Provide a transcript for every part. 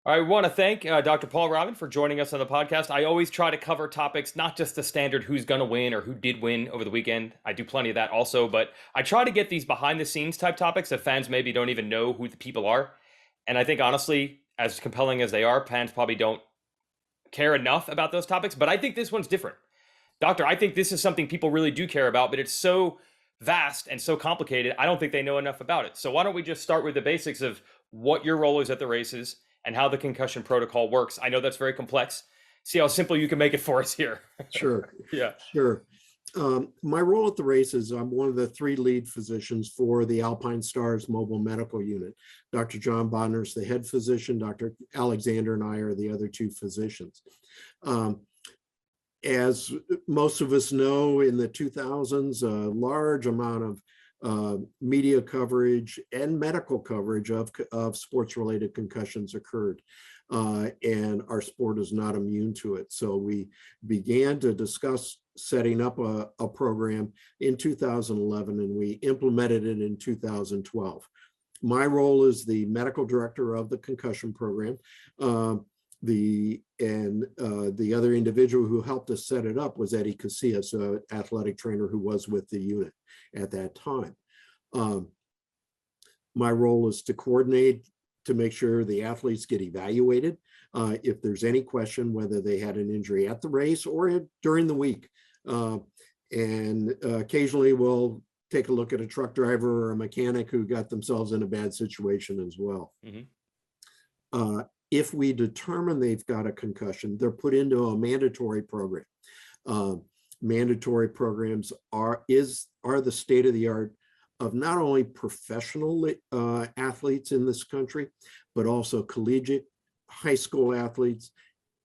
I want to thank Dr. Paul Reiman for joining us on the podcast. I always try to cover topics, not just the standard who's going to win or who did win over the weekend. I do plenty of that also, but I try to get these behind the scenes type topics that fans maybe don't even know who the people are. And I think honestly, as compelling as they are, fans probably don't care enough about those topics. But I think this one's different. Doctor, I think this is something people really do care about, but it's so vast and so complicated. I don't think they know enough about it. So why don't we just start with the basics of what your role is at the races and how the concussion protocol works? I know that's very complex. See how simple you can make it for us here. Sure, Yeah. sure. My role at the races, I'm one of the three lead physicians for the Alpinestars Mobile Medical Unit. Dr. John Bodner is the head physician. Dr. Alexander and I are the other two physicians. As most of us know, in the 2000s, a large amount of media coverage and medical coverage of sports-related concussions occurred. And our sport is not immune to it. So we began to discuss setting up a program in 2011, and we implemented it in 2012. My role is the medical director of the concussion program. The other individual who helped us set it up was Eddie Casillas, an athletic trainer who was with the unit at that time. My role is to coordinate to make sure the athletes get evaluated. If there's any question whether they had an injury at the race or during the week. And occasionally we'll take a look at a truck driver or a mechanic who got themselves in a bad situation as well. Mm-hmm. If we determine they've got a concussion, they're put into a mandatory program. Mandatory programs are the state of the art of not only professional athletes in this country, but also collegiate, high school athletes.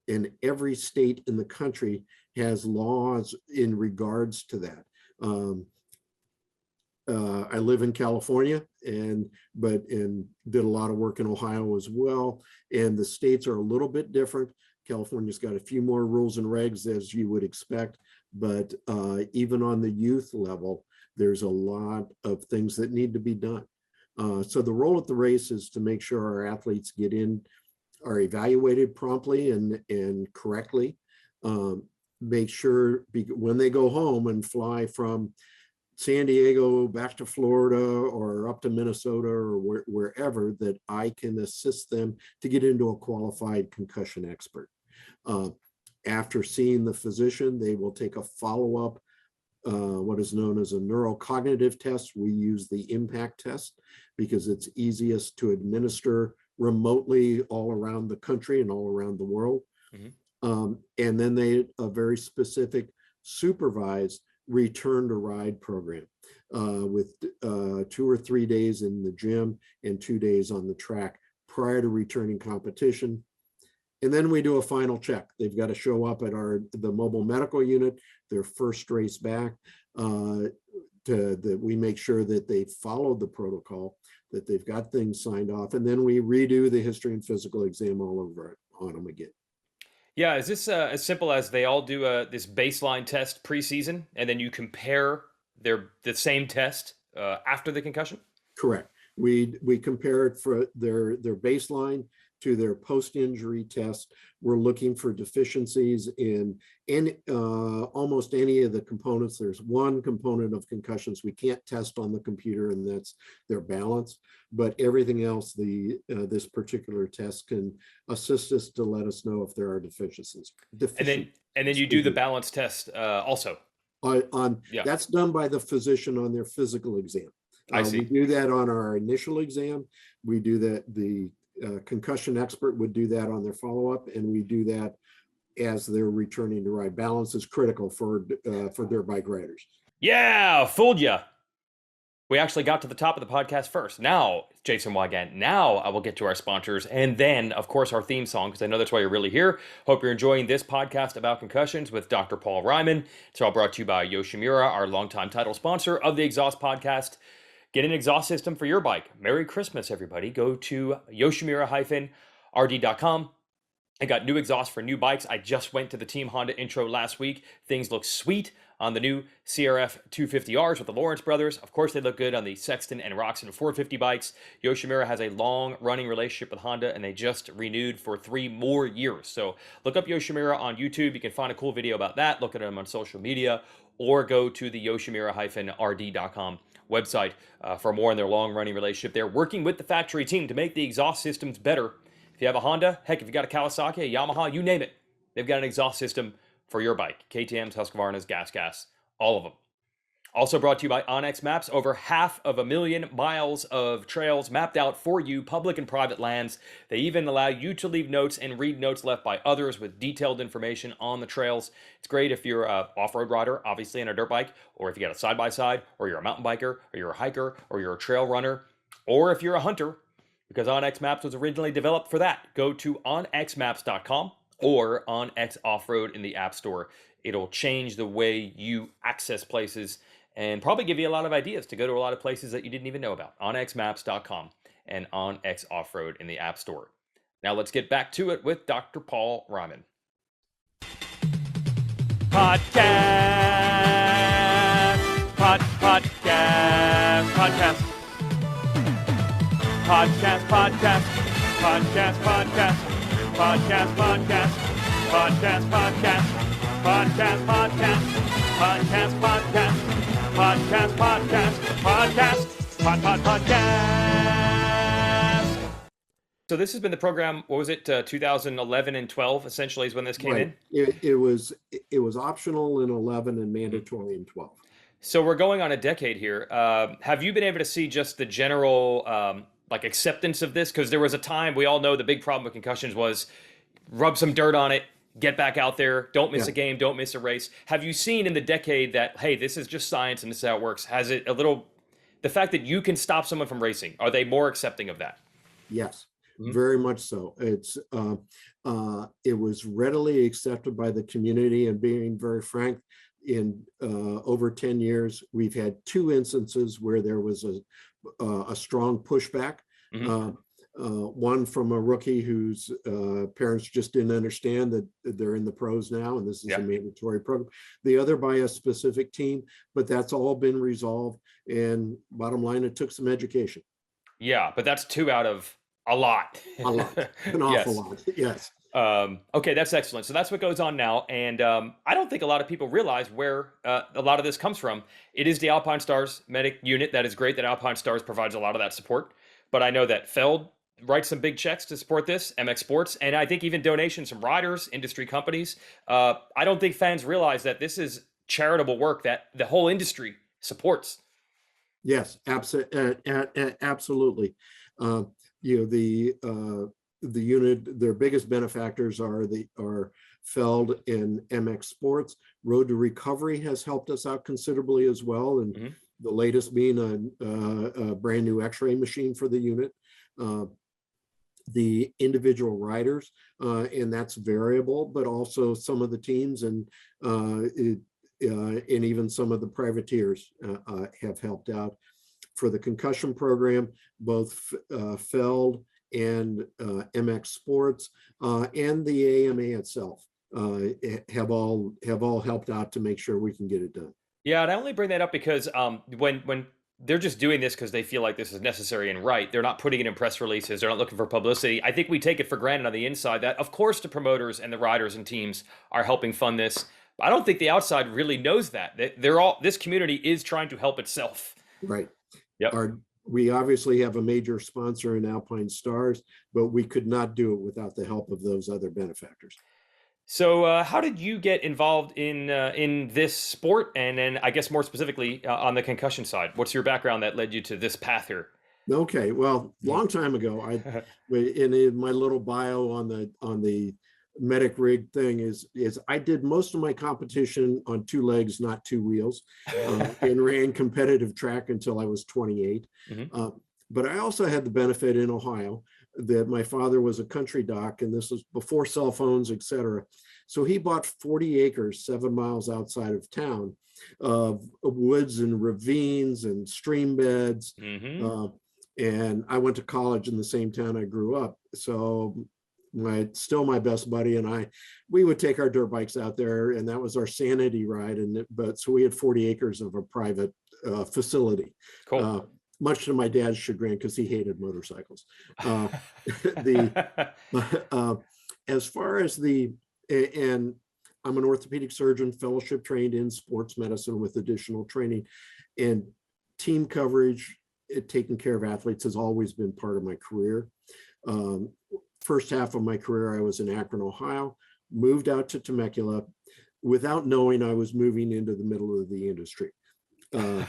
And every state in the country has laws in regards to that. I live in California and did a lot of work in Ohio as well. And the states are a little bit different. California's got a few more rules and regs as you would expect, but even on the youth level, there's a lot of things that need to be done. So the role at the race is to make sure our athletes are evaluated promptly and correctly. Make sure when they go home and fly from San Diego back to Florida or up to Minnesota or wherever, that I can assist them to get into a qualified concussion expert. After seeing the physician, they will take a follow-up, what is known as a neurocognitive test. We use the impact test because it's easiest to administer remotely all around the country and all around the world. Mm-hmm. And then a very specific supervised return to ride program with 2 or 3 days in the gym and 2 days on the track prior to returning competition. And then we do a final check. They've got to show up at the mobile medical unit, their first race back, that we make sure that they followed the protocol, that they've got things signed off, and then we redo the history and physical exam all over on them again. Yeah, is this as simple as they all do this baseline test preseason, and then you compare the same test after the concussion? Correct. We compare it for their baseline to their post-injury test. We're looking for deficiencies in almost any of the components. There's one component of concussions we can't test on the computer, and that's their balance. But everything else, this particular test can assist us to let us know if there are deficiencies. And then you do the balance test also. That's done by the physician on their physical exam. I see. We do that on our initial exam. We do that. The concussion expert would do that on their follow-up, and we do that as they're returning to ride. Balance is critical for dirt bike riders. Yeah, fooled ya. We actually got to the top of the podcast first. Now, Jason Weigandt, now I will get to our sponsors, and then, of course, our theme song, because I know that's why you're really here. Hope you're enjoying this podcast about concussions with Dr. Paul Reiman. It's all brought to you by Yoshimura, our longtime title sponsor of the Exhaust Podcast. Get an exhaust system for your bike. Merry Christmas, everybody. Go to yoshimura-rd.com. I got new exhaust for new bikes. I just went to the Team Honda intro last week. Things look sweet on the new CRF 250Rs with the Lawrence brothers. Of course, they look good on the Sexton and Roxon 450 bikes. Yoshimura has a long-running relationship with Honda, and they just renewed for 3 more years. So look up Yoshimura on YouTube. You can find a cool video about that. Look at them on social media, or go to the yoshimura-rd.com website for more on their long-running relationship. They're working with the factory team to make the exhaust systems better. If you have a Honda, heck, if you got a Kawasaki, a Yamaha, you name it, they've got an exhaust system for your bike. KTM's, Husqvarna's, Gas, all of them. Also brought to you by On-X Maps. Over 500,000 miles of trails mapped out for you, public and private lands. They even allow you to leave notes and read notes left by others with detailed information on the trails. It's great if you're an off-road rider, obviously, on a dirt bike, or if you got a side-by-side, or you're a mountain biker, or you're a hiker, or you're a trail runner, or if you're a hunter, because On-X Maps was originally developed for that. Go to onxmaps.com or OnX Offroad in the App Store. It'll change the way you access places and probably give you a lot of ideas to go to a lot of places that you didn't even know about. onxmaps.com and OnX Offroad in the App Store. Now let's get back to it with Dr. Paul Reiman. Podcast. Podcast. Podcast. Podcast, podcast, podcast, podcast, podcast, podcast, podcast, podcast, podcast, podcast, podcast, podcast, podcast, podcast, podcast. So this has been the program, what was it, 2011 and 12, essentially, is when this came in? It was optional in 11 and mandatory in 12. So we're going on a decade here. Have you been able to see just the general acceptance of this? Because there was a time, we all know the big problem with concussions was rub some dirt on it, get back out there, don't miss a game, don't miss a race. Have you seen in the decade that, hey, this is just science and this is how it works? Has it the fact that you can stop someone from racing, are they more accepting of that? Yes, very much so. It was readily accepted by the community, and being very frank, in over 10 years, we've had 2 instances where there was a strong pushback. One from a rookie whose parents just didn't understand that they're in the pros now, and this is a mandatory program. The other by a specific team, but that's all been resolved. And bottom line, it took some education. Yeah, but that's 2 out of a lot. A lot, an awful lot. Yes. Okay, that's excellent. So that's what goes on now. And I don't think a lot of people realize where a lot of this comes from. It is the Alpinestars Medic Unit. That is great that Alpinestars provides a lot of that support. But I know that Feld writes some big checks to support this, MX Sports, and I think even donations from riders, industry companies. I don't think fans realize that this is charitable work that the whole industry supports. Yes, absolutely. The unit, their biggest benefactors are Feld and MX Sports. Road to Recovery has helped us out considerably as well, and the latest being a brand new X-ray machine for the unit. The individual riders, and that's variable, but also some of the teams and even some of the privateers have helped out. For the concussion program, both Feld and MX Sports and the AMA itself have all helped out to make sure we can get it done. Yeah, and I only bring that up because when they're just doing this because they feel like this is necessary and right, they're not putting it in press releases, they're not looking for publicity. I think we take it for granted on the inside that, of course, the promoters and the riders and teams are helping fund this. I don't think the outside really knows that. This community is trying to help itself. Right. Yep. We obviously have a major sponsor in Alpinestars, but we could not do it without the help of those other benefactors. So how did you get involved in this sport? And then I guess more specifically on the concussion side, what's your background that led you to this path here? Okay, well, long time ago, in my little bio on the medic rig thing is I did most of my competition on 2 legs, not 2 wheels, and ran competitive track until I was 28. But I also had the benefit in Ohio that my father was a country doc, and this was before cell phones, etc. So he bought 40 acres, 7 miles outside of town, of woods and ravines and stream beds. And I went to college in the same town I grew up. So still my best buddy and I, we would take our dirt bikes out there, and that was our sanity ride. But so we had 40 acres of a private facility. Cool. Much to my dad's chagrin, because he hated motorcycles. The as far as and I'm an orthopedic surgeon, fellowship trained in sports medicine with additional training, and team coverage, taking care of athletes has always been part of my career. First half of my career, I was in Akron, Ohio, moved out to Temecula without knowing I was moving into the middle of the industry. And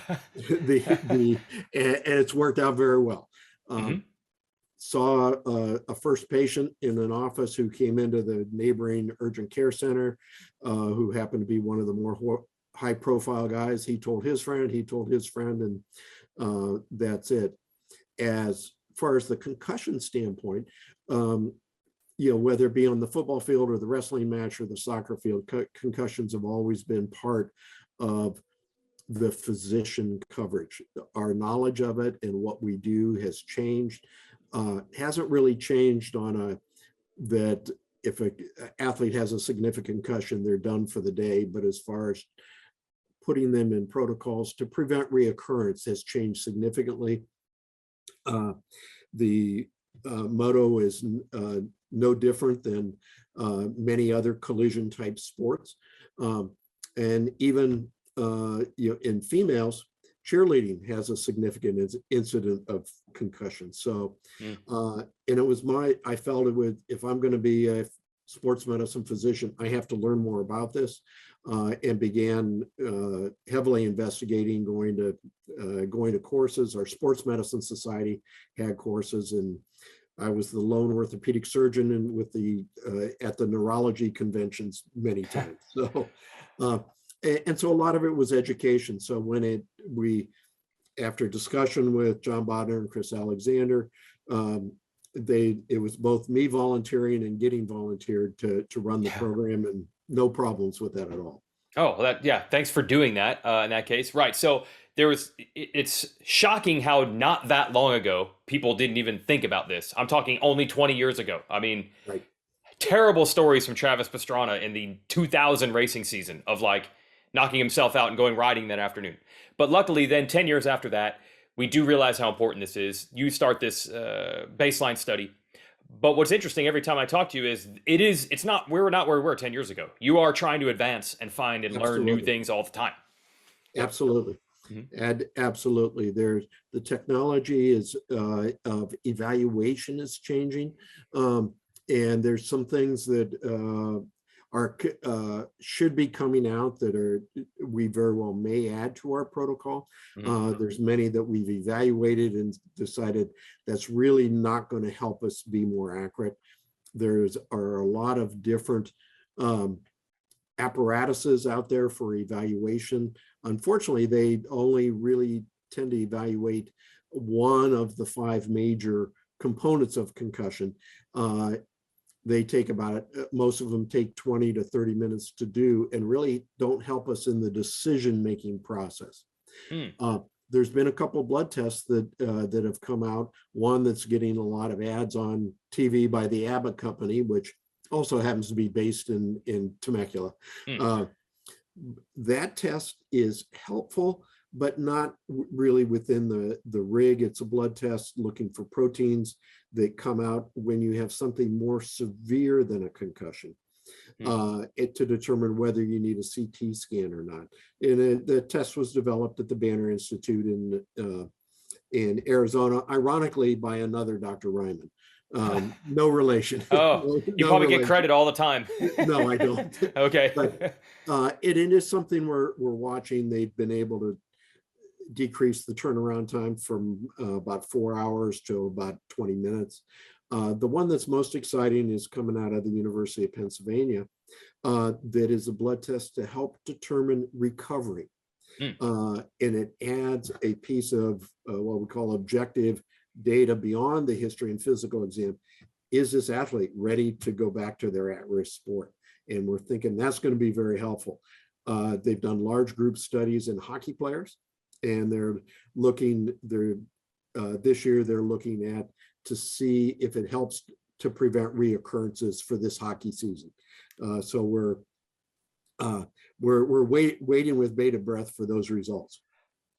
it's worked out very well. Saw a first patient in an office who came into the neighboring urgent care center, who happened to be one of the more high profile guys. He told his friend, and that's it. As far as the concussion standpoint, whether it be on the football field or the wrestling match or the soccer field, concussions have always been part of the physician coverage. Our knowledge of it and what we do has changed. Hasn't really changed on that if an athlete has a significant concussion, they're done for the day. But as far as putting them in protocols to prevent reoccurrence has changed significantly. The moto is no different than many other collision type sports. And even in females, cheerleading has a significant incident of concussion. So, and it was I felt it would, if I'm going to be a sports medicine physician, I have to learn more about this, and began heavily investigating, going to courses. Our sports medicine society had courses, and I was the lone orthopedic surgeon and at the neurology conventions many times. So, and so a lot of it was education. So when after discussion with John Bodner and Chris Alexander, it was both me volunteering and getting volunteered to run the program, and no problems with that at all. Oh, thanks for doing that in that case. Right. So it's shocking how not that long ago, people didn't even think about this. I'm talking only 20 years ago. I mean, right. Terrible stories from Travis Pastrana in the 2000 racing season of knocking himself out and going riding that afternoon. But luckily then 10 years after that, we do realize how important this is. You start this baseline study. But what's interesting every time I talk to you is we're not where we were 10 years ago. You are trying to advance and find and learn new things all the time. Absolutely. And absolutely. The technology of evaluation is changing. And there's some things that should be coming out that we very well may add to our protocol. There's many that we've evaluated and decided that's really not going to help us be more accurate. Are a lot of different apparatuses out there for evaluation. Unfortunately, they only really tend to evaluate one of the 5 major components of concussion. They take most of them take 20 to 30 minutes to do, and really don't help us in the decision-making process. There's been a couple of blood tests that have come out. One that's getting a lot of ads on TV by the Abbott company, which also happens to be based in Temecula. That test is helpful, but not really within the rig. It's a blood test looking for proteins that come out when you have something more severe than a concussion, to determine whether you need a CT scan or not. And the test was developed at the Banner Institute in Arizona, ironically by another Dr. Reiman. No relation. Oh, you probably get credit all the time. No, I don't. Okay. But it is something we're watching. They've been able to decrease the turnaround time from about 4 hours to about 20 minutes. The one that's most exciting is coming out of the University of Pennsylvania. That is a blood test to help determine recovery. And it adds a piece of what we call objective data beyond the history and physical exam. Is this athlete ready to go back to their at-risk sport? And we're thinking that's going to be very helpful. They've done large group studies in hockey players, and this year they're looking at to see if it helps to prevent reoccurrences for this hockey season. So we're waiting with bated breath for those results.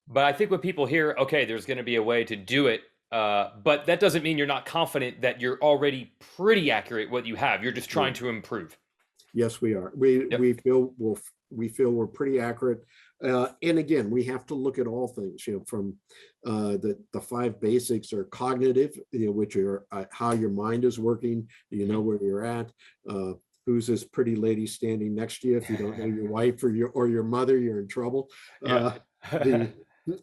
But I think when people hear, okay, there's going to be a way to do it, but that doesn't mean you're not confident that you're already pretty accurate what you have. You're just trying to improve. Yes, we are. We feel we're pretty accurate. And again, we have to look at all things, from the 5 basics are cognitive, which are how your mind is working. Do you know where you're at? Who's this pretty lady standing next to you? If you don't know your wife or your mother, you're in trouble.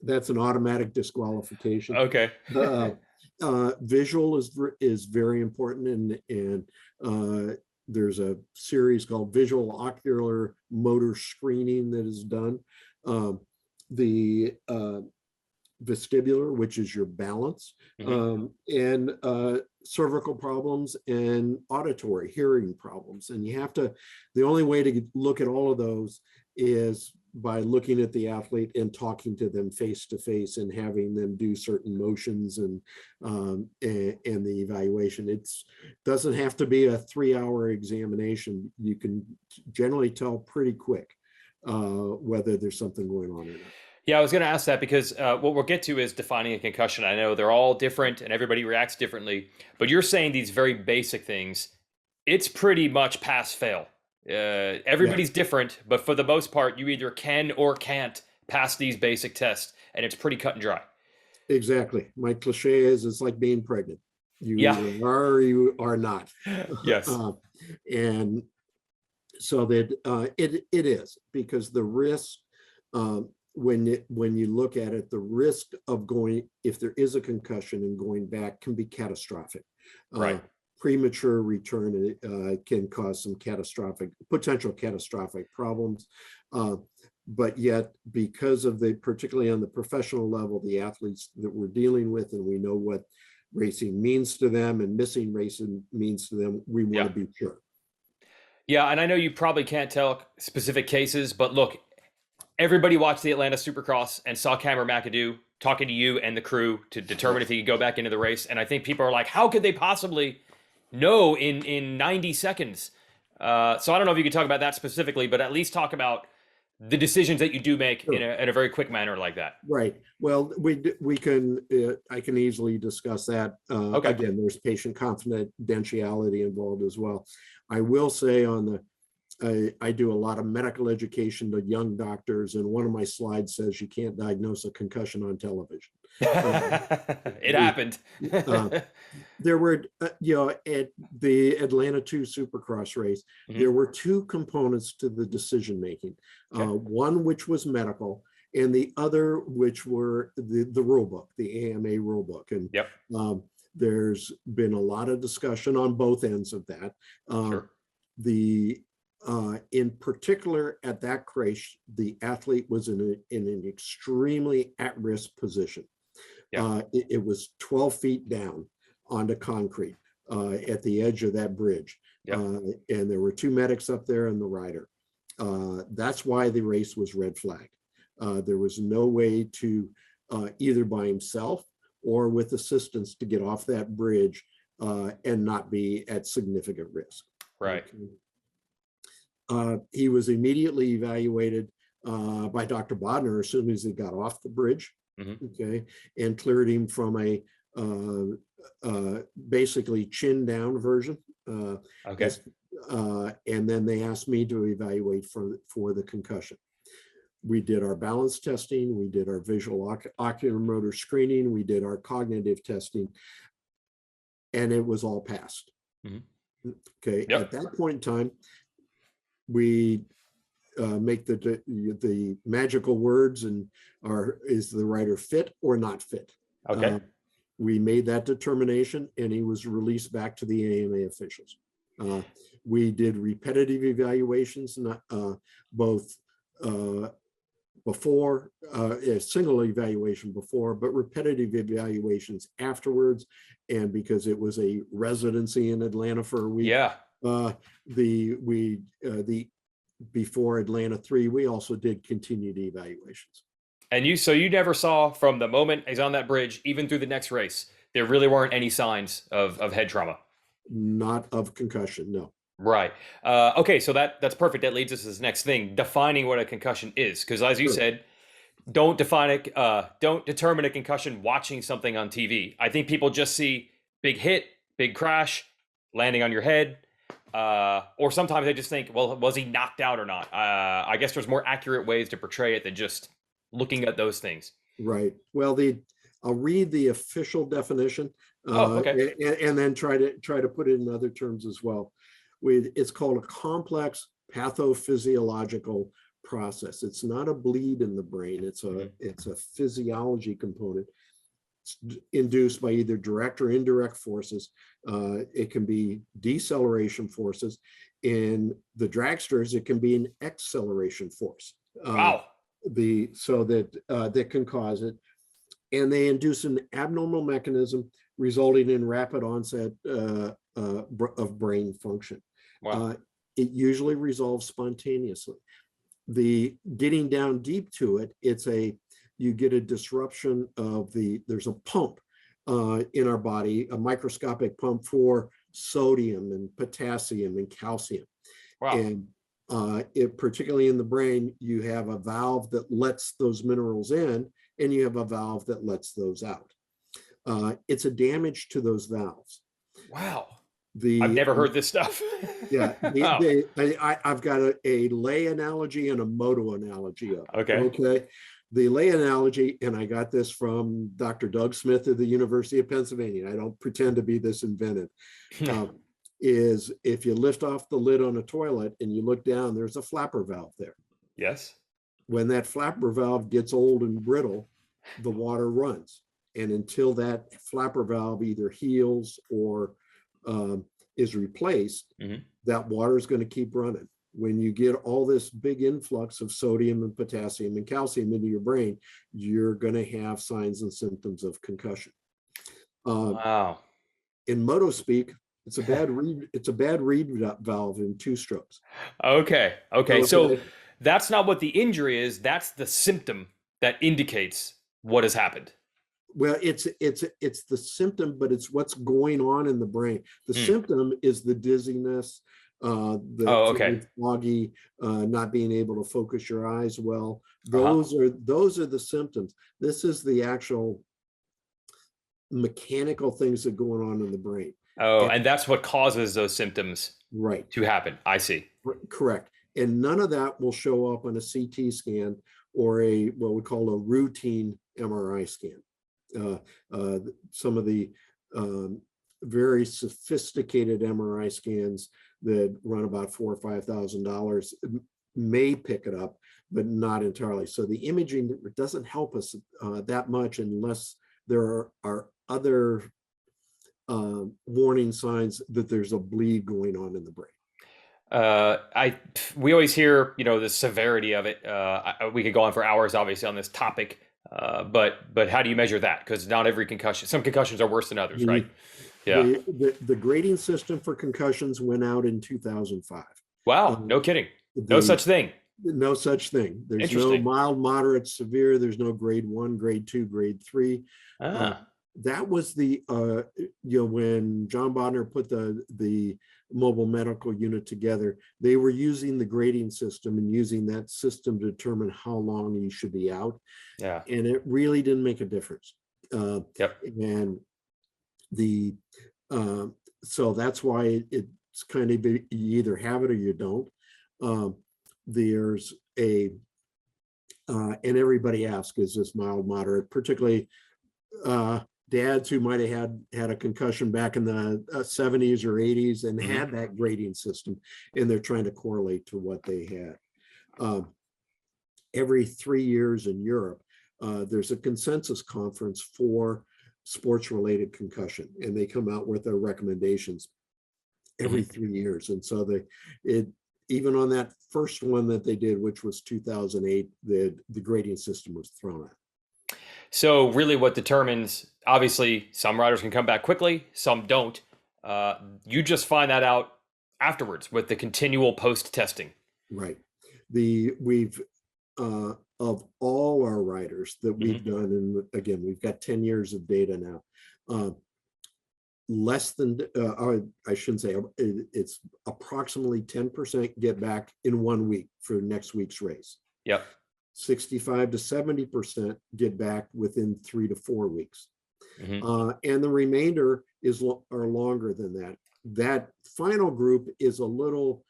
That's an automatic disqualification. Okay. Visual is very important, and there's a series called Visual Ocular Motor Screening that is done. The vestibular, which is your balance, and cervical problems and auditory hearing problems. And the only way to look at all of those is by looking at the athlete and talking to them face to face and having them do certain motions and the evaluation. It doesn't have to be a 3-hour examination. You can generally tell pretty quick whether there's something going on or not. Yeah, I was going to ask that because what we'll get to is defining a concussion. I know they're all different and everybody reacts differently, but you're saying these very basic things, it's pretty much pass fail. Everybody's different, but for the most part, you either can or can't pass these basic tests, and it's pretty cut and dry. Exactly. My cliche is, it's like being pregnant. You either are or you are not. Yes. And so that it is, because the risk, when you look at it, the risk of if there is a concussion and going back can be catastrophic. Right. Premature return can cause some potential catastrophic problems. But yet, because of particularly on the professional level, the athletes that we're dealing with, and we know what racing means to them and missing racing means to them, we want to be sure. Yeah, and I know you probably can't tell specific cases, but look, everybody watched the Atlanta Supercross and saw Cameron McAdoo talking to you and the crew to determine if he could go back into the race. And I think people are like, how could they possibly know in 90 seconds? So I don't know if you could talk about that specifically, but at least talk about the decisions that you do make in a very quick manner like that. Right. Well, we can, I can easily discuss that. Again, there's patient confidentiality involved as well. I will say I do a lot of medical education to young doctors, and one of my slides says you can't diagnose a concussion on television. It happened. There were, at the Atlanta 2 Supercross race, there were 2 components to the decision making. One which was medical, and the other which were the rule book, the AMA rule book. And there's been a lot of discussion on both ends of that. In particular, at that crash, the athlete was in an extremely at-risk position. It was 12 feet down onto concrete at the edge of that bridge. And there were 2 medics up there and the rider. That's why the race was red flagged. There was no way to either by himself or with assistance to get off that bridge and not be at significant risk. Right. He was immediately evaluated by Dr. Bodner as soon as he got off the bridge, and cleared him from a basically chin down version. And then they asked me to evaluate for the concussion. We did our balance testing, we did our visual ocular motor screening, we did our cognitive testing, and it was all passed. At that point in time, we make the magical words, and is the rider fit or not fit? We made that determination, and he was released back to the AMA officials. We did repetitive evaluations, both before, a single evaluation before, but repetitive evaluations afterwards. And because it was a residency in Atlanta for a week, before Atlanta 3, we also did continued evaluations. And you never saw, from the moment he's on that bridge, even through the next race, there really weren't any signs of head trauma. not of concussion, no. Right. Okay, so that's perfect. That leads us to this next thing, defining what a concussion is. Because as you Sure. said, don't determine a concussion watching something on TV. I think people just see big hit, big crash, landing on your head, or sometimes they just think, well, was he knocked out or not? I guess there's more accurate ways to portray it than just looking at those things. Right. Well, I'll read the official definition, Oh, okay. and then try to put it in other terms as well. It's called a complex pathophysiological process. It's not a bleed in the brain. It's a physiology component. It's induced by either direct or indirect forces. It can be deceleration forces. In the dragsters, it can be an acceleration force. Wow. That can cause it, and they induce an abnormal mechanism resulting in rapid onset of brain function. Wow. It usually resolves spontaneously. The getting down deep to it, you get a disruption of there's a pump in our body, a microscopic pump for sodium and potassium and calcium. Wow. And particularly in the brain, you have a valve that lets those minerals in, and you have a valve that lets those out. It's a damage to those valves. Wow. I've never heard this stuff. Yeah. Wow. I've got a lay analogy and a moto analogy of it. Okay. Okay. The lay analogy, and I got this from Dr. Doug Smith of the University of Pennsylvania. I don't pretend to be this inventive. Is if you lift off the lid on a toilet and you look down, there's a flapper valve there. Yes. When that flapper valve gets old and brittle, the water runs. And until that flapper valve either heals or is replaced, that water is going to keep running. When you get all this big influx of sodium and potassium and calcium into your brain, you're going to have signs and symptoms of concussion. Wow. In moto speak, it's a bad reed valve in two strokes. Okay. So that's not what the injury is. That's the symptom that indicates what has happened. Well, it's the symptom, but it's what's going on in the brain. The symptom is the dizziness, the foggy, not being able to focus your eyes well. Those are the symptoms. This is the actual mechanical things that are going on in the brain. Oh, and that's what causes those symptoms to happen. I see. Correct. And none of that will show up on a CT scan or what we call a routine MRI scan. Some of the very sophisticated MRI scans that run about $4,000 or $5,000 may pick it up, but not entirely. So the imaging doesn't help us that much unless there are other warning signs that there's a bleed going on in the brain. We always hear, the severity of it. We could go on for hours, obviously, on this topic. But how do you measure that? Because not every concussion, some concussions are worse than others, right? Yeah. The grading system for concussions went out in 2005. Wow. No kidding. No such thing. No such thing. There's no mild, moderate, severe. There's no grade 1, grade 2, grade 3. That was when John Bodner put the mobile medical unit together, they were using the grading system and using that system to determine how long you should be out. Yeah. And it really didn't make a difference. And so that's why it's kind of, you either have it or you don't. There's and everybody asks, is this mild, moderate, particularly dads who might have had a concussion back in the 70s or 80s and had that grading system, and they're trying to correlate to what they had. Every 3 years in Europe, there's a consensus conference for sports-related concussion, and they come out with their recommendations every 3 years. And so even on that first one that they did, which was 2008, the grading system was thrown out. So really what determines, obviously, some riders can come back quickly, some don't. You just find that out afterwards with the continual post-testing. Right. Of all our riders that we've done, and again, we've got 10 years of data now, less than, I shouldn't say, it's approximately 10% get back in 1 week for next week's race. Yep. 65 to 70% get back within 3 to 4 weeks. Mm-hmm. And the remainder are longer than that. That final group is a little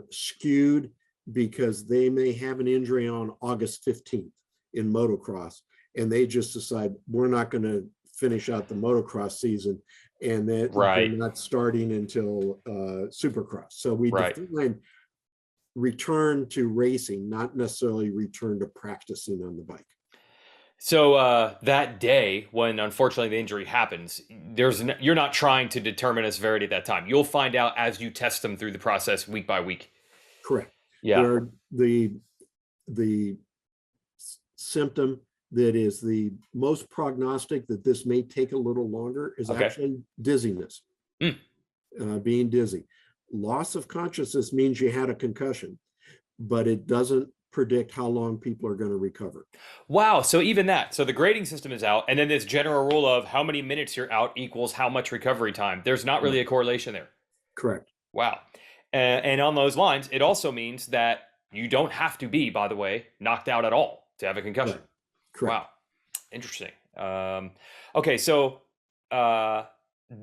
skewed because they may have an injury on August 15th in motocross, and they just decide we're not going to finish out the motocross season, and that they're not starting until Supercross. So we define return to racing, not necessarily return to practicing on the bike. So that day when unfortunately the injury happens, you're not trying to determine a severity at that time. You'll find out as you test them through the process week by week. Correct. Yeah. The symptom that is the most prognostic that this may take a little longer is actually dizziness. Being dizzy. Loss of consciousness means you had a concussion, but it doesn't predict how long people are going to recover. Wow. So even that. So the grading system is out, and then this general rule of how many minutes you're out equals how much recovery time. There's not really a correlation there. Correct. Wow. And on those lines, it also means that you don't have to be, by the way, knocked out at all to have a concussion. Correct. Wow. Interesting. Okay. So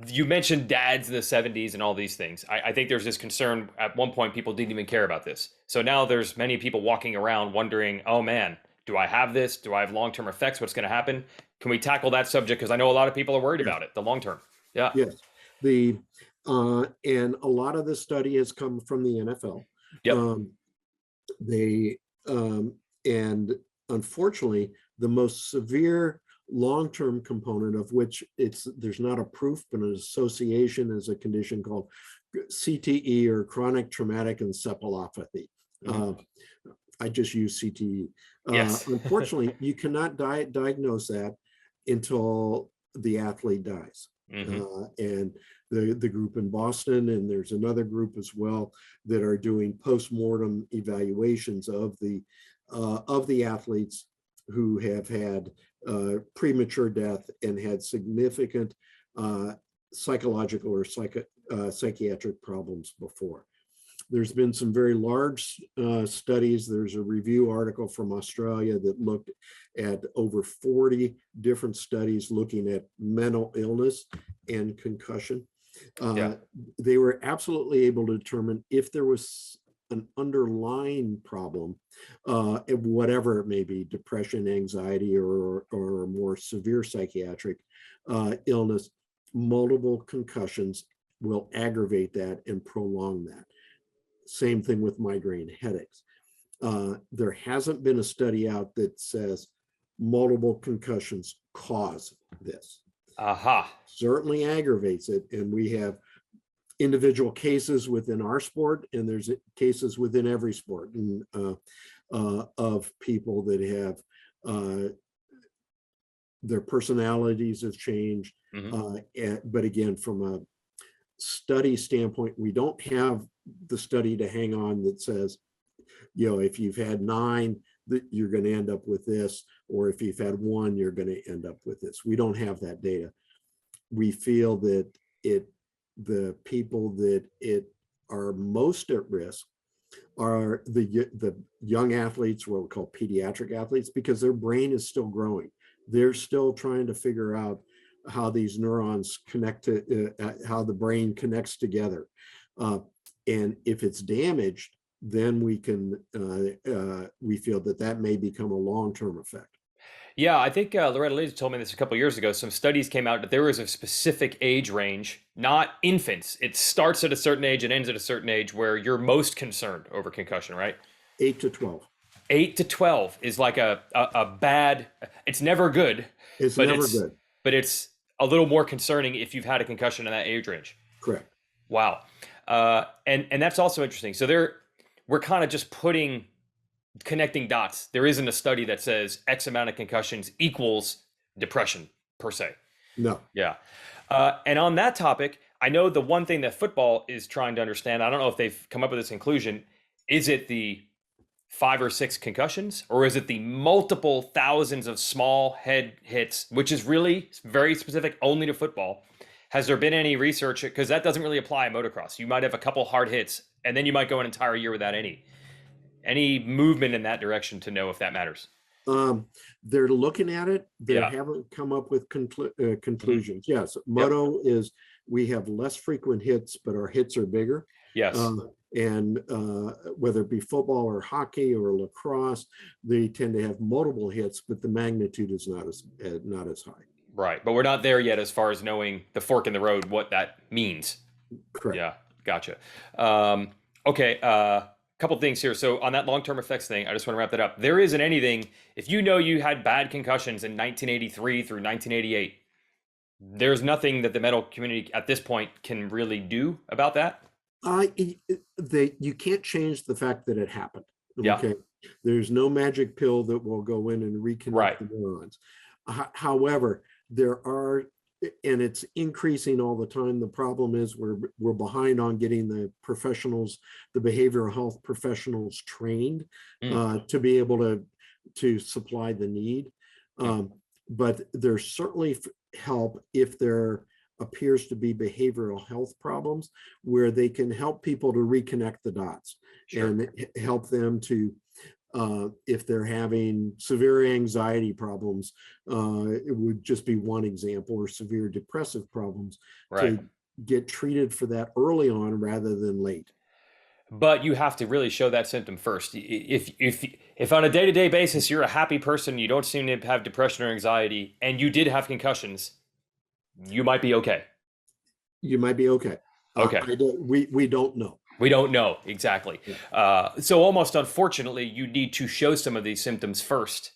you mentioned dads in the 70s and all these things. I think there's this concern at one point people didn't even care about this. So now there's many people walking around wondering, oh man, do I have this? Do I have long-term effects? What's going to happen? Can we tackle that subject? Because I know a lot of people are worried about it, the long-term. Yeah. Yes. And a lot of this study has come from the NFL. Yep. And unfortunately, the most severe long-term component of which there's not a proof, but an association is a condition called CTE, or chronic traumatic encephalopathy. I just use CTE. Yes. Unfortunately, you cannot diagnose that until the athlete dies. And the group in Boston, and there's another group as well that are doing post-mortem evaluations of the athletes who have had premature death and had significant psychological or psychiatric problems before. There's been some very large studies. There's a review article from Australia that looked at over 40 different studies looking at mental illness and concussion. They were absolutely able to determine if there was an underlying problem, whatever it may be, depression, anxiety, or more severe psychiatric illness. Multiple concussions will aggravate that and prolong that. Same thing with migraine headaches. There hasn't been a study out that says multiple concussions cause this. Certainly aggravates it, and we have individual cases within our sport, and there's cases within every sport, and of people that have their personalities have changed. But again, from a study standpoint, we don't have the study to hang on that says, if you've had 9, that you're going to end up with this, or if you've had 1, you're going to end up with this. We don't have that data. We feel that the people that are most at risk are the young athletes, what we call pediatric athletes, because their brain is still growing. They're still trying to figure out how these neurons connect to, how the brain connects together. And if it's damaged, then we feel that may become a long-term effect. Yeah, I think Loretta Lee told me this a couple of years ago. Some studies came out that there is a specific age range, not infants. It starts at a certain age and ends at a certain age where you're most concerned over concussion, right? 8 to 12. 8 to 12 is like a bad, it's never good. It's never good. But it's a little more concerning if you've had a concussion in that age range. Correct. Wow. And that's also interesting. So we're kind of just connecting dots. There isn't a study that says X amount of concussions equals depression per se. No. Yeah. And on that topic, I know the one thing that football is trying to understand, I don't know if they've come up with this conclusion, is it the 5 or 6 concussions, or is it the multiple thousands of small head hits, which is really very specific only to football? Has there been any research? Because that doesn't really apply in motocross. You might have a couple hard hits, and then you might go an entire year without any movement in that direction to know if that matters. They're looking at it. They Yeah. haven't come up with conclusions. Mm-hmm. Yes, moto is we have less frequent hits, but our hits are bigger. Yes. And whether it be football or hockey or lacrosse, they tend to have multiple hits, but the magnitude is not as high. Right, but we're not there yet as far as knowing the fork in the road, what that means. Correct. Yeah, gotcha. Okay, couple things here. So on that long-term effects thing, I just want to wrap that up. There isn't anything, if you know you had bad concussions in 1983 through 1988, there's nothing that the medical community at this point can really do about that? You can't change the fact that it happened. Yeah. Okay. There's no magic pill that will go in and reconnect the neurons. However, there are, and it's increasing all the time. The problem is we're behind on getting the professionals, the behavioral health professionals trained to be able to supply the need. But there's certainly help if there appears to be behavioral health problems where they can help people to reconnect the dots and help them to, if they're having severe anxiety problems, it would just be one example, or severe depressive problems, to get treated for that early on rather than late. But you have to really show that symptom first. If on a day-to-day basis you're a happy person, you don't seem to have depression or anxiety, and you did have concussions, you might be okay. You might be okay. Okay. We don't know. We don't know exactly. Yeah. So almost unfortunately, you need to show some of these symptoms first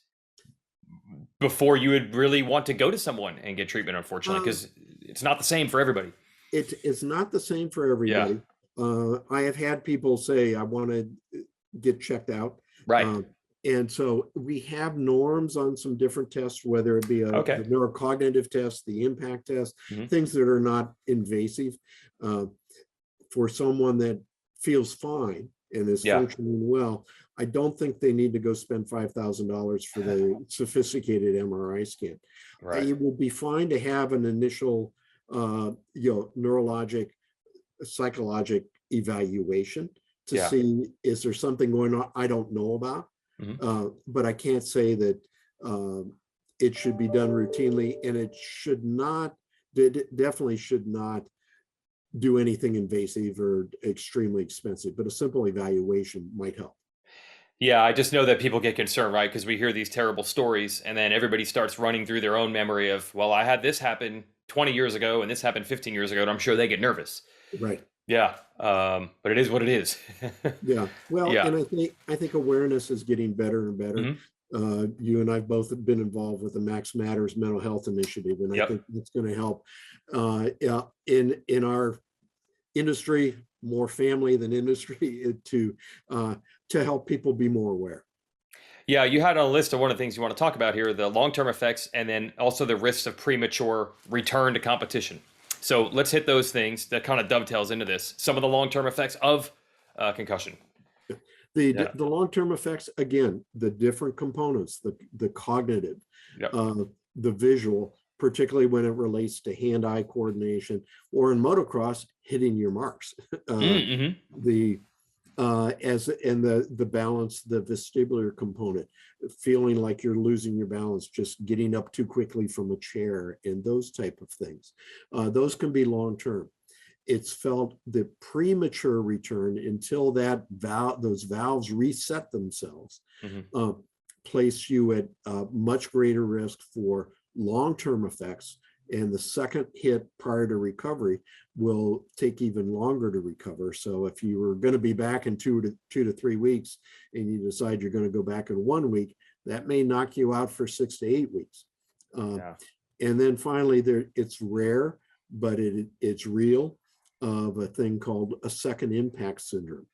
before you would really want to go to someone and get treatment, unfortunately, because it's not the same for everybody. It's not the same for everybody. Yeah. I have had people say, I want to get checked out. Right. And so we have norms on some different tests, whether it be the neurocognitive test, the impact test, things that are not invasive. For someone that feels fine and is functioning well, I don't think they need to go spend $5,000 for the sophisticated MRI scan. Right. It will be fine to have an initial, neurologic, psychologic evaluation to see, is there something going on I don't know about? But I can't say that it should be done routinely, and it definitely should not do anything invasive or extremely expensive, but a simple evaluation might help. Yeah, I just know that people get concerned, right? Because we hear these terrible stories, and then everybody starts running through their own memory of, well, I had this happen 20 years ago, and this happened 15 years ago, and I'm sure they get nervous. Right. Yeah, but it is what it is. Yeah. Well, and I think awareness is getting better and better. You and I've both been involved with the Max Matters mental health initiative, and I think it's going to help in our industry, more family than industry, to help people be more aware. Yeah, you had on a list of one of the things you want to talk about here, the long-term effects, and then also the risks of premature return to competition. So let's hit those things that kind of dovetails into this. Some of the long-term effects of concussion. The long-term effects, again, the different components, the cognitive, the visual, particularly when it relates to hand-eye coordination, or in motocross, hitting your marks. The balance, the vestibular component, feeling like you're losing your balance, just getting up too quickly from a chair, and those type of things. Those can be long-term. It's felt the premature return until those valves reset themselves, place you at much greater risk for long-term effects. And the second hit prior to recovery will take even longer to recover. So if you were going to be back in 2 to 3 weeks and you decide you're going to go back in 1 week, that may knock you out for 6 to 8 weeks. And then finally, it's rare, but it's real, of a thing called a second impact syndrome,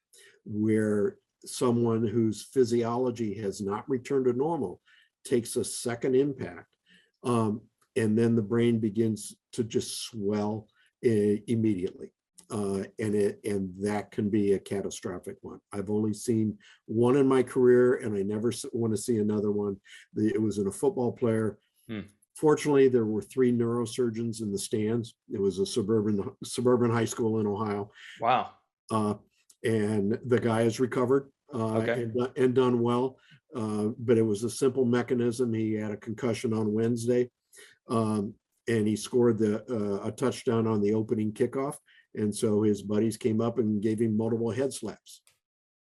where someone whose physiology has not returned to normal takes a second impact. And then the brain begins to just swell immediately. And that can be a catastrophic one. I've only seen one in my career, and I never want to see another one. It was in a football player. Fortunately, there were 3 neurosurgeons in the stands. It was a suburban high school in Ohio. Wow. And the guy has recovered Okay. and done well. But it was a simple mechanism. He had a concussion on Wednesday, and he scored a touchdown on the opening kickoff. And so his buddies came up and gave him multiple head slaps.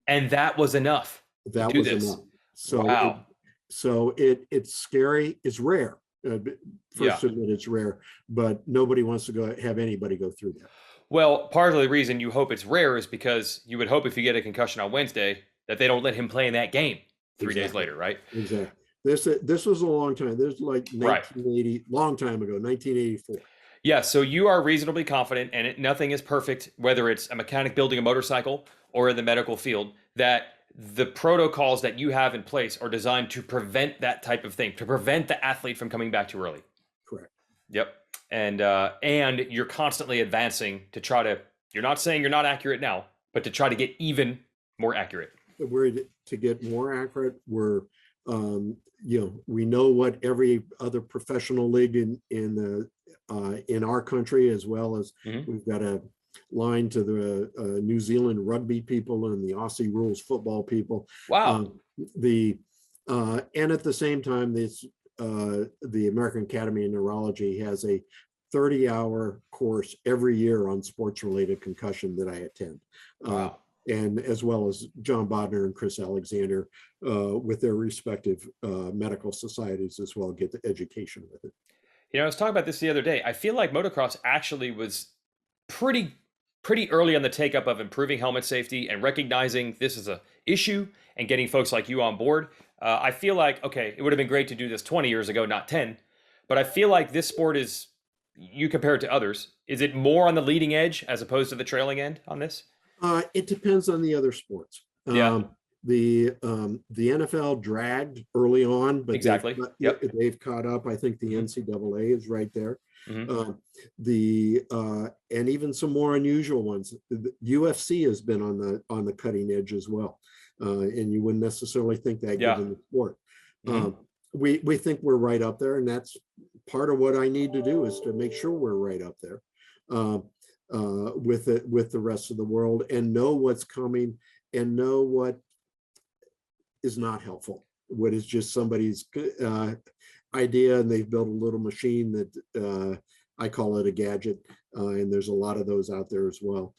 And that was enough. That was enough. So wow. It's scary. It's rare. First to admit it's rare, but nobody wants to have anybody go through that. Well, part of the reason you hope it's rare is because you would hope if you get a concussion on Wednesday that they don't let him play in that game 3 days later, right? Exactly. This was a long time. This was like 1980, long time ago, 1984. Yeah, so you are reasonably confident, and nothing is perfect, whether it's a mechanic building a motorcycle or in the medical field, that the protocols that you have in place are designed to prevent that type of thing, to prevent the athlete from coming back too early. Correct. Yep. And you're constantly advancing to try to, you're not saying you're not accurate now, but to try to get even more accurate. To get more accurate, we know what every other professional league in our country, as well as we've got a line to the New Zealand rugby people and the Aussie rules football people. Wow. And at the same time, the American Academy of Neurology has a 30-hour course every year on sports-related concussion that I attend. Wow. And as well as John Bodner and Chris Alexander with their respective medical societies as well, get the education with it. I was talking about this the other day. I feel like motocross actually was pretty early on the take up of improving helmet safety and recognizing this is a issue and getting folks like you on board. I feel like, okay, it would have been great to do this 20 years ago, not 10, but I feel like this sport is, you compare it to others, is it more on the leading edge as opposed to the trailing end on this? It depends on the other sports. Yeah. The NFL dragged early on, but exactly. They've caught up. I think the NCAA is right there. Mm-hmm. And even some more unusual ones. The UFC has been on the cutting edge as well, and you wouldn't necessarily think that given the sport. We think we're right up there, and that's part of what I need to do is to make sure we're right up there with the rest of the world, and know what's coming and know what is not helpful, what is just somebody's idea, and they've built a little machine that I call it a gadget, and there's a lot of those out there as well.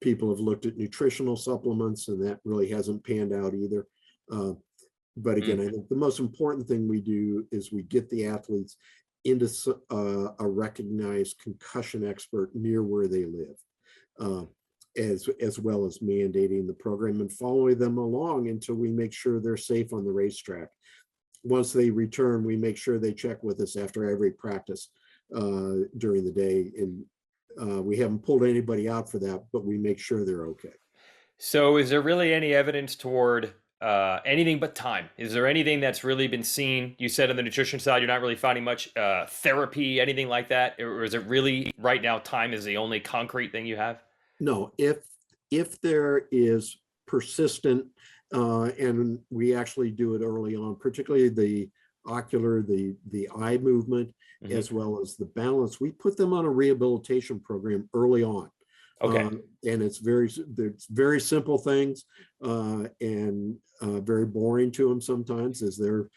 People have looked at nutritional supplements, and that really hasn't panned out either. But again, I think the most important thing we do is we get the athletes into a recognized concussion expert near where they live, as well as mandating the program and following them along until we make sure they're safe on the racetrack. Once they return, we make sure they check with us after every practice during the day. And we haven't pulled anybody out for that, but we make sure they're okay. So is there really any evidence toward anything but time? Is there anything that's really been seen? You said on the nutrition side, you're not really finding much therapy, anything like that? Or is it really right now time is the only concrete thing you have? No, if there is persistent, and we actually do it early on, particularly the ocular, the eye movement, as well as the balance, we put them on a rehabilitation program early on. Okay. And it's very simple things, and very boring to them sometimes, as they're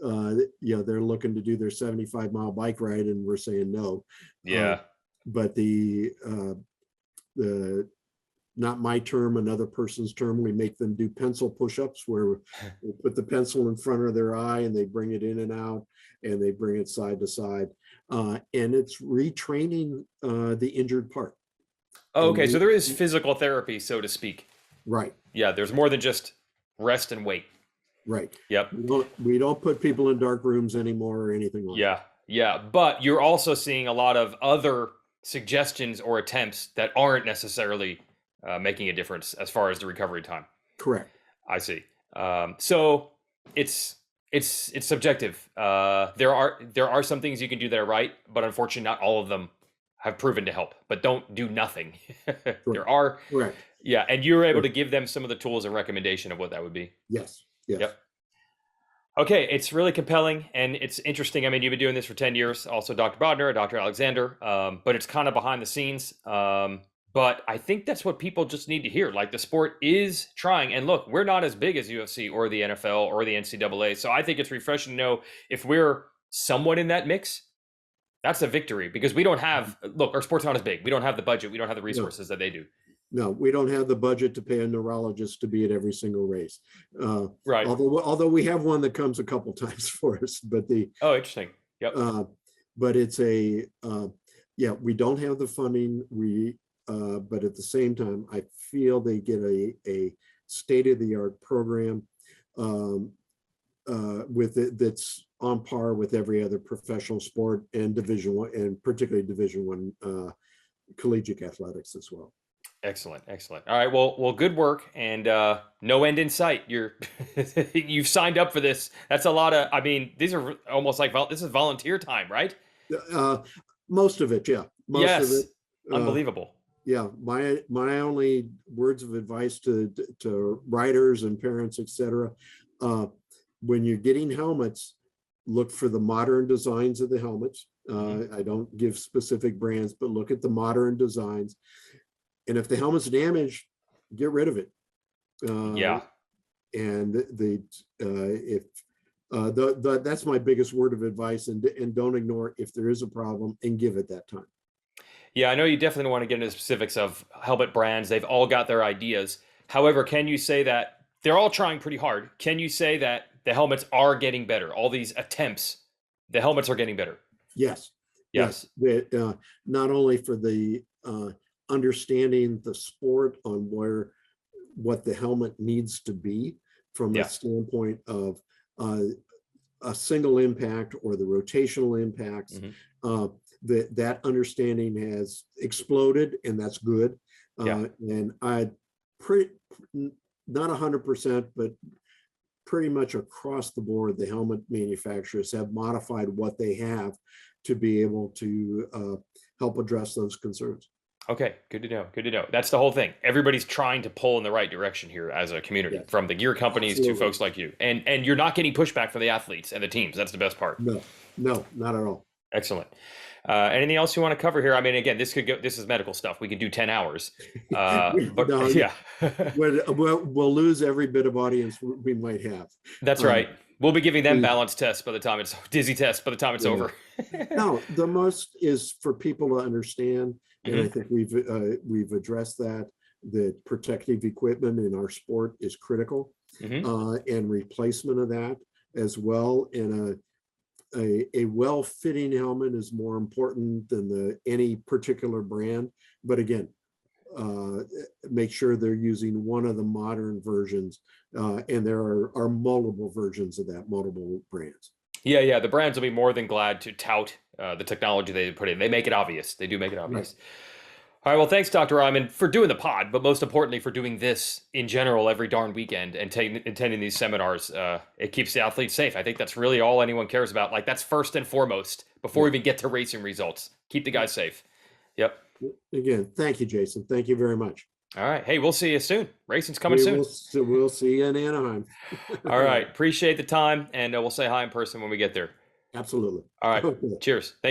looking to do their 75-mile bike ride, and we're saying no. Yeah. But the not my term, another person's term, we make them do pencil push-ups, where we put the pencil in front of their eye and they bring it in and out, and they bring it side to side, and it's retraining the injured part. Oh, okay, so there is physical therapy, so to speak. Right. Yeah, there's more than just rest and wait. Right. Yep. We don't put people in dark rooms anymore or anything like that. Yeah, but you're also seeing a lot of other suggestions or attempts that aren't necessarily making a difference as far as the recovery time. Correct. I see. So it's subjective. There are some things you can do that are right, but unfortunately, not all of them have proven to help. But don't do nothing. There are. Correct. Yeah, and you're able to give them some of the tools and recommendation of what that would be. Yes. Yep. Okay, it's really compelling and it's interesting. I mean, you've been doing this for 10 years, also Dr. Bodner, Dr. Alexander, but it's kind of behind the scenes. But I think that's what people just need to hear. Like the sport is trying. And look, we're not as big as UFC or the NFL or the NCAA. So I think it's refreshing to know if we're somewhat in that mix, that's a victory because we don't have, look, our sport's not as big. We don't have the budget. We don't have the resources that they do. No, we don't have the budget to pay a neurologist to be at every single race. Right. Although we have one that comes a couple times for us, but Oh, interesting. Yep. But it's yeah, we don't have the funding. But at the same time, I feel they get a state-of-the-art program with it that's on par with every other professional sport and Division I, and particularly Division I collegiate athletics as well. Excellent, excellent. All right, well, good work, and no end in sight. You've signed up for this. That's a lot of. I mean, these are almost like this is volunteer time, right? Most of it, yeah. Yes, of it, unbelievable. Yeah, my only words of advice to riders and parents, etc. When you're getting helmets, look for the modern designs of the helmets. I don't give specific brands, but look at the modern designs. And if the helmet's damaged, get rid of it. Yeah. And that's my biggest word of advice. And don't ignore if there is a problem and give it that time. Yeah, I know you definitely don't want to get into the specifics of helmet brands. They've all got their ideas. However, can you say that they're all trying pretty hard? Can you say that the helmets are getting better? All these attempts, the helmets are getting better. Yes. Yes. That not only for the understanding the sport on what the helmet needs to be from the standpoint of a single impact or the rotational impacts. That understanding has exploded, and that's good. And I not 100%, but pretty much across the board, the helmet manufacturers have modified what they have to be able to help address those concerns. Okay, good to know. Good to know. That's the whole thing. Everybody's trying to pull in the right direction here as a community, from the gear companies to folks like you. And you're not getting pushback from the athletes and the teams. That's the best part. No, not at all. Excellent. Anything else you want to cover here? I mean, again, this is medical stuff. We could do 10 hours. But No, yeah. we'll lose every bit of audience we might have. That's right. We'll be giving them balance tests by the time it's dizzy tests by the time it's over. No, the most is for people to understand. And I think we've addressed that protective equipment in our sport is critical, and replacement of that as well. And a well-fitting helmet is more important than any particular brand. But again, make sure they're using one of the modern versions, and there are multiple versions of that, multiple brands. Yeah, the brands will be more than glad to tout the technology they put in. They make it obvious. They do make it obvious. Right. All right, well, thanks, Dr. Reiman, for doing the pod, but most importantly, for doing this in general every darn weekend and attending these seminars. It keeps the athletes safe. I think that's really all anyone cares about. Like, that's first and foremost before we even get to racing results. Keep the guys safe. Yep. Again, thank you, Jason. Thank you very much. All right. Hey, we'll see you soon. Racing's coming soon. We'll see you in Anaheim. All right. Appreciate the time, and we'll say hi in person when we get there. Absolutely. All right. Cheers. Thank you.